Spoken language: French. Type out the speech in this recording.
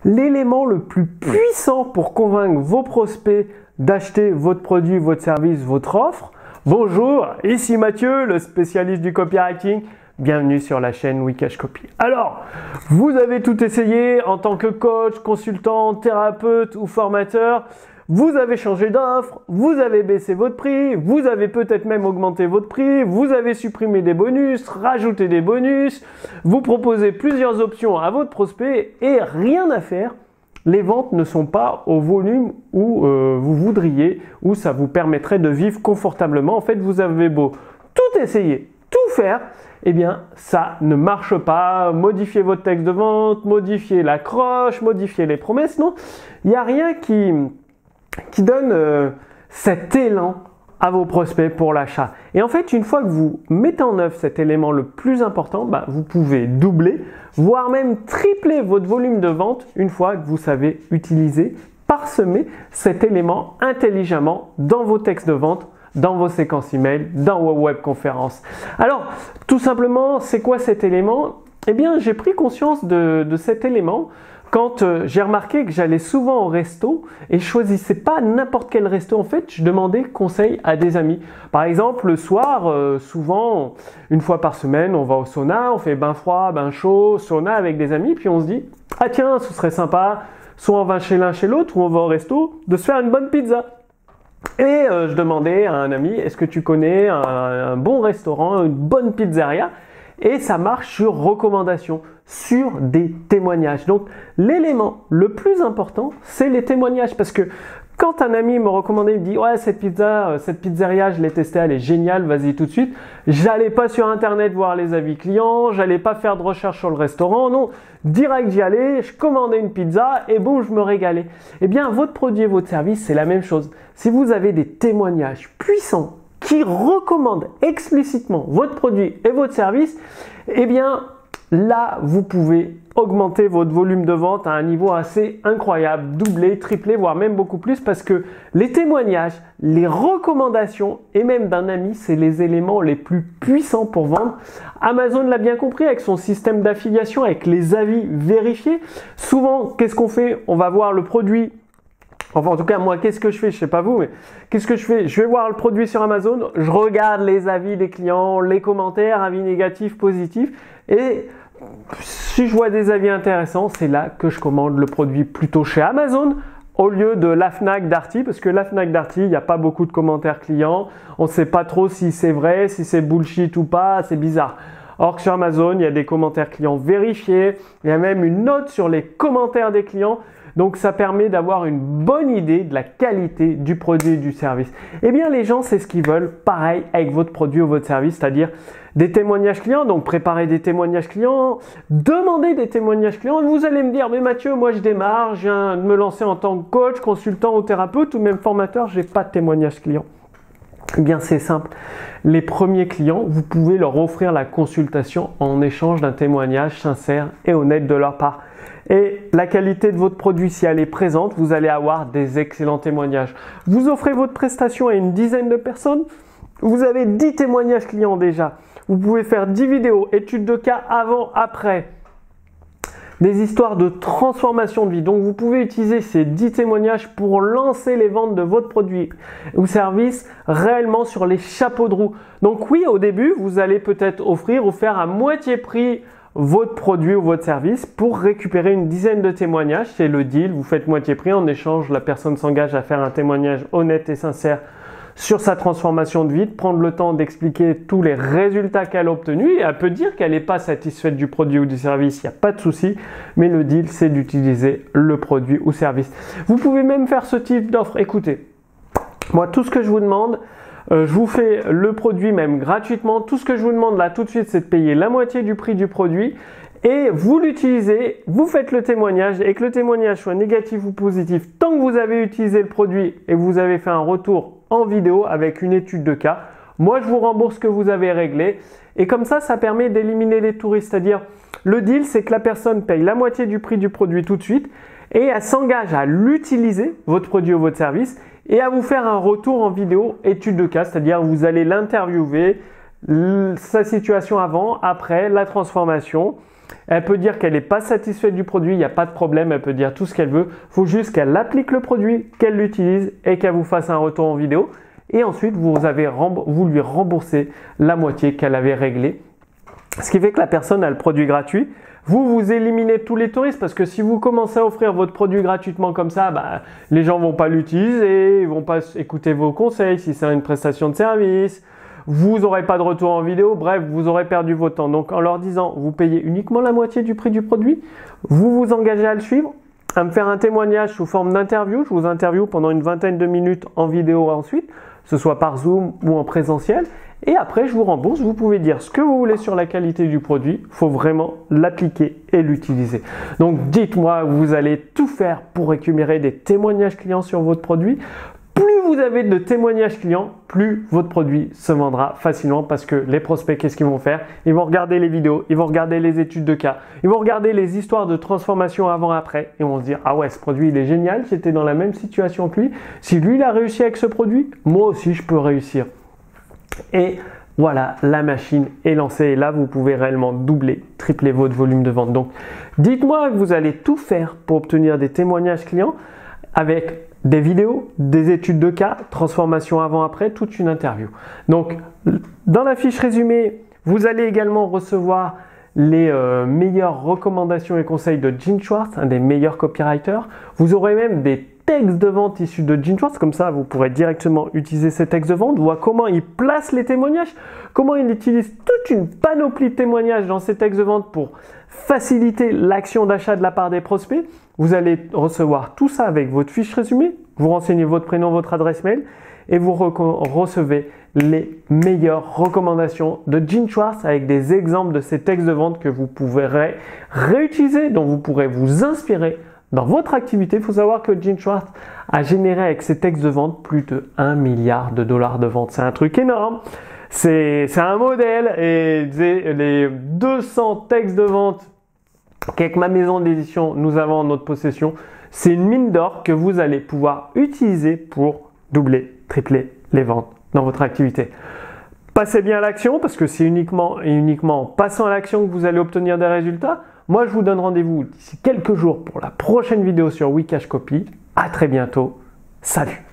l'élément le plus puissant pour convaincre vos prospects d'acheter votre produit, votre service, votre offre. Bonjour, ici Mathieu, le spécialiste du copywriting. Bienvenue sur la chaîne Wikash Copy. Alors, vous avez tout essayé en tant que coach, consultant, thérapeute ou formateur. Vous avez changé d'offre, vous avez baissé votre prix, vous avez peut-être même augmenté votre prix, vous avez supprimé des bonus, rajouté des bonus, vous proposez plusieurs options à votre prospect et rien à faire. Les ventes ne sont pas au volume où vous voudriez, où ça vous permettrait de vivre confortablement. En fait, vous avez beau tout essayer, tout faire, eh bien, ça ne marche pas. Modifier votre texte de vente, modifier l'accroche, modifier les promesses, non. Il n'y a rien qui donne cet élan à vos prospects pour l'achat. Et en fait, une fois que vous mettez en œuvre cet élément le plus important, vous pouvez doubler, voire même tripler votre volume de vente une fois que vous savez utiliser, parsemer cet élément intelligemment dans vos textes de vente, dans vos séquences email, dans vos webconférences. Alors, tout simplement, c'est quoi cet élément? Eh bien, j'ai pris conscience de cet élément quand j'ai remarqué que j'allais souvent au resto et je choisissais pas n'importe quel resto. En fait, je demandais conseil à des amis. Par exemple, le soir, souvent, une fois par semaine, on va au sauna, on fait bain froid, bain chaud, sauna avec des amis, puis on se dit « Ah tiens, ce serait sympa, soit on va chez l'un chez l'autre ou on va au resto, de se faire une bonne pizza ». Et je demandais à un ami « Est-ce que tu connais un bon restaurant, une bonne pizzeria ?» Et ça marche sur recommandation, sur des témoignages. Donc, l'élément le plus important, c'est les témoignages. Parce que quand un ami me recommandait, il me dit « Ouais, cette pizzeria, je l'ai testée, elle est géniale, vas-y tout de suite. » J'allais pas sur Internet voir les avis clients, j'allais pas faire de recherche sur le restaurant. Non, direct j'y allais, je commandais une pizza et boum, je me régalais. Eh bien, votre produit et votre service, c'est la même chose. Si vous avez des témoignages puissants, qui recommande explicitement votre produit et votre service, eh bien là, vous pouvez augmenter votre volume de vente à un niveau assez incroyable, doubler, tripler, voire même beaucoup plus, parce que les témoignages, les recommandations et même d'un ami, c'est les éléments les plus puissants pour vendre. Amazon l'a bien compris avec son système d'affiliation, avec les avis vérifiés. Souvent, qu'est-ce qu'on fait? On va voir le produit. Enfin, en tout cas, moi, qu'est-ce que je fais? Je sais pas vous, mais qu'est-ce que je fais? Je vais voir le produit sur Amazon, je regarde les avis des clients, les commentaires, avis négatifs, positifs, et si je vois des avis intéressants, c'est là que je commande le produit plutôt chez Amazon au lieu de la Fnac Darty, parce que la Fnac Darty, il n'y a pas beaucoup de commentaires clients, on ne sait pas trop si c'est vrai, si c'est bullshit ou pas, c'est bizarre. Or que sur Amazon, il y a des commentaires clients vérifiés, il y a même une note sur les commentaires des clients. Donc, ça permet d'avoir une bonne idée de la qualité du produit et du service. Eh bien, les gens, c'est ce qu'ils veulent. Pareil avec votre produit ou votre service, c'est-à-dire des témoignages clients. Donc, préparez des témoignages clients, demandez des témoignages clients. Vous allez me dire, mais Mathieu, moi, je démarre, je viens de me lancer en tant que coach, consultant ou thérapeute ou même formateur, je n'ai pas de témoignages clients. Eh bien, c'est simple. Les premiers clients, vous pouvez leur offrir la consultation en échange d'un témoignage sincère et honnête de leur part. Et la qualité de votre produit, si elle est présente, vous allez avoir des excellents témoignages. Vous offrez votre prestation à une dizaine de personnes, vous avez 10 témoignages clients déjà. Vous pouvez faire 10 vidéos, études de cas avant, après. Des histoires de transformation de vie. Donc, vous pouvez utiliser ces 10 témoignages pour lancer les ventes de votre produit ou service réellement sur les chapeaux de roue. Donc, oui, au début, vous allez peut-être offrir ou faire à moitié prix votre produit ou votre service pour récupérer une dizaine de témoignages. C'est le deal. Vous faites moitié prix. En échange, la personne s'engage à faire un témoignage honnête et sincère sur sa transformation de vie, de prendre le temps d'expliquer tous les résultats qu'elle a obtenus et elle peut dire qu'elle n'est pas satisfaite du produit ou du service, il n'y a pas de souci, mais le deal c'est d'utiliser le produit ou service. Vous pouvez même faire ce type d'offre. Écoutez, moi tout ce que je vous demande, je vous fais le produit même gratuitement. Tout ce que je vous demande là tout de suite, c'est de payer la moitié du prix du produit et vous l'utilisez, vous faites le témoignage et que le témoignage soit négatif ou positif. Tant que vous avez utilisé le produit et vous avez fait un retour en vidéo avec une étude de cas, moi je vous rembourse ce que vous avez réglé et comme ça permet d'éliminer les touristes. C'est-à-dire le deal, c'est que la personne paye la moitié du prix du produit tout de suite et elle s'engage à l'utiliser, votre produit ou votre service, et à vous faire un retour en vidéo étude de cas, c'est-à-dire vous allez l'interviewer, sa situation avant, après, la transformation, Elle peut dire qu'elle n'est pas satisfaite du produit, il n'y a pas de problème, elle peut dire tout ce qu'elle veut. Il faut juste qu'elle applique le produit, qu'elle l'utilise et qu'elle vous fasse un retour en vidéo. Et ensuite, vous lui remboursez la moitié qu'elle avait réglée. Ce qui fait que la personne a le produit gratuit. Vous éliminez tous les touristes parce que si vous commencez à offrir votre produit gratuitement comme ça, les gens ne vont pas l'utiliser, ils ne vont pas écouter vos conseils si c'est une prestation de service. Vous n'aurez pas de retour en vidéo, bref, vous aurez perdu votre temps. Donc en leur disant, vous payez uniquement la moitié du prix du produit, vous vous engagez à le suivre, à me faire un témoignage sous forme d'interview. Je vous interviewe pendant une vingtaine de minutes en vidéo ensuite, que ce soit par Zoom ou en présentiel. Et après, je vous rembourse. Vous pouvez dire ce que vous voulez sur la qualité du produit. Il faut vraiment l'appliquer et l'utiliser. Donc dites-moi, vous allez tout faire pour récupérer des témoignages clients sur votre produit. Plus vous avez de témoignages clients, plus votre produit se vendra facilement parce que les prospects, qu'est-ce qu'ils vont faire? Ils vont regarder les vidéos, ils vont regarder les études de cas, ils vont regarder les histoires de transformation avant-après et vont se dire « Ah ouais, ce produit, il est génial, j'étais dans la même situation que lui. Si lui, il a réussi avec ce produit, moi aussi, je peux réussir. » Et voilà, la machine est lancée et là, vous pouvez réellement doubler, tripler votre volume de vente. Donc, dites-moi que vous allez tout faire pour obtenir des témoignages clients avec des vidéos, des études de cas, transformation avant-après, toute une interview. Donc, dans la fiche résumée, vous allez également recevoir les meilleures recommandations et conseils de Gene Schwartz, un des meilleurs copywriters. Vous aurez même des textes de vente issus de Gene Schwartz, comme ça vous pourrez directement utiliser ces textes de vente, voir comment il place les témoignages, comment il utilise toute une panoplie de témoignages dans ces textes de vente pour faciliter l'action d'achat de la part des prospects. Vous allez recevoir tout ça avec votre fiche résumée, vous renseignez votre prénom, votre adresse mail et vous recevez les meilleures recommandations de Gene Schwartz avec des exemples de ces textes de vente que vous pourrez réutiliser, dont vous pourrez vous inspirer dans votre activité. Il faut savoir que Gene Schwartz a généré avec ses textes de vente plus de 1 milliard de dollars de vente. C'est un truc énorme. C'est un modèle et les 200 textes de vente qu'avec ma maison d'édition nous avons en notre possession, c'est une mine d'or que vous allez pouvoir utiliser pour doubler, tripler les ventes dans votre activité. Passez bien à l'action parce que c'est uniquement en passant à l'action que vous allez obtenir des résultats. Moi, je vous donne rendez-vous d'ici quelques jours pour la prochaine vidéo sur Wikash Copy. À très bientôt. Salut!